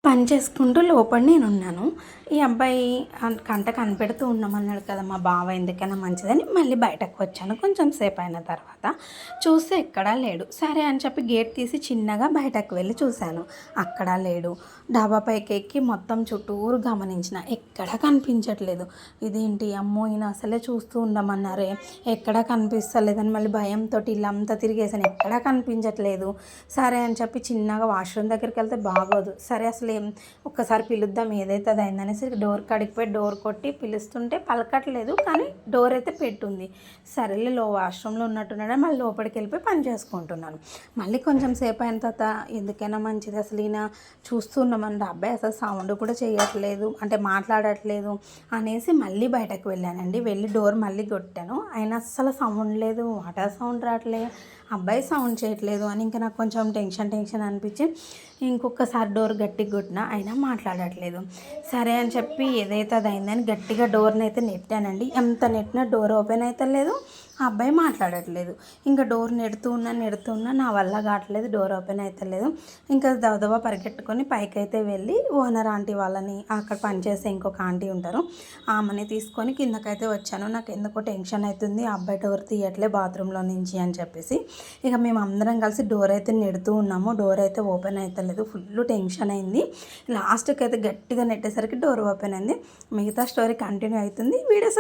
పని చేసుకుంటూ లోపల నేనున్నాను. ఈ అబ్బాయి కంట కనిపెడుతూ ఉండమన్నాడు కదా మా బావ, ఎందుకైనా మంచిదని మళ్ళీ బయటకు వచ్చాను. కొంచెం సేపు అయిన తర్వాత చూస్తే ఎక్కడా లేడు. సరే అని చెప్పి గేట్ తీసి చిన్నగా బయటకు వెళ్ళి చూశాను. అక్కడా లేడు. డాబా పైకి ఎక్కి మొత్తం చుట్టూరు గమనించిన, ఎక్కడా కనిపించట్లేదు. ఇదేంటి, అమ్మో ఈయన అసలే చూస్తూ ఉండమన్నారే, ఎక్కడా కనిపిస్తలేదని మళ్ళీ భయంతో ఇల్లంతా తిరిగేసాను, ఎక్కడా కనిపించట్లేదు. సరే అని చెప్పి చిన్నగా వాష్రూమ్ దగ్గరికి వెళ్తే బాగోదు. సరే అసలు ఒక్కసారి పిలుద్దాం ఏదైతే అది అయిందనేసి డోర్ కాడికి పోయి డోర్ కొట్టి పిలుస్తుంటే పలకట్లేదు, కానీ డోర్ అయితే పెట్టుంది. సరేలే వాష్రూమ్లో ఉన్నట్టున్నాడు, మళ్ళీ లోపలికి వెళ్ళిపోయి పని చేసుకుంటున్నాను. మళ్ళీ కొంచెం సేపు అయిన తర్వాత ఎందుకైనా మంచిది అసలు ఈయన చూస్తున్నామని అబ్బాయి అసలు సౌండ్ కూడా చేయట్లేదు, అంటే మాట్లాడట్లేదు అనేసి మళ్ళీ బయటకు వెళ్ళానండి. వెళ్ళి డోర్ మళ్ళీ కొట్టాను. అయినా అస్సలు సౌండ్ లేదు, వాటర్ సౌండ్ రావట్లేదు, అబ్బాయి సౌండ్ చేయట్లేదు అని ఇంకా నాకు కొంచెం టెన్షన్ అనిపించి ఇంకొకసారి డోర్ గట్టిగా కొట్టినా, అయినా మాట్లాడట్లేదు. సరే అని చెప్పి ఏదైతే అది అయిందని గట్టిగా డోర్ని అయితే నెట్టానండి. ఎంత నెట్టినా డోర్ ఓపెన్ అయితే లేదు, ఆ అబ్బాయి మాట్లాడట్లేదు. ఇంకా డోర్ నెడుతూ ఉన్నా నా వల్ల కావట్లేదు, డోర్ ఓపెన్ అయితే లేదు. ఇంకా దవదవా పరిగెట్టుకొని పైకి అయితే వెళ్ళి ఓనర్ ఆంటీ వాళ్ళని, అక్కడ పనిచేసే ఇంకొక ఆంటీ ఉంటారు, ఆమెని తీసుకొని కిందకైతే వచ్చాను. నాకు ఎందుకో టెన్షన్ అవుతుంది, ఆ అబ్బాయి డోర్ తీయట్లే బాత్రూంలో నుంచి అని చెప్పేసి ఇక మేము అందరం కలిసి డోర్ అయితే నెడుతూ ఉన్నాము. డోర్ అయితే ఓపెన్ అయితే లేదు, ఫుల్ టెన్షన్ అయింది. లాస్ట్కి అయితే గట్టిగా నెట్టేసరికి డోర్ ఓపెన్ అయింది. మిగతా స్టోరీ కంటిన్యూ అవుతుంది. వీడియోస్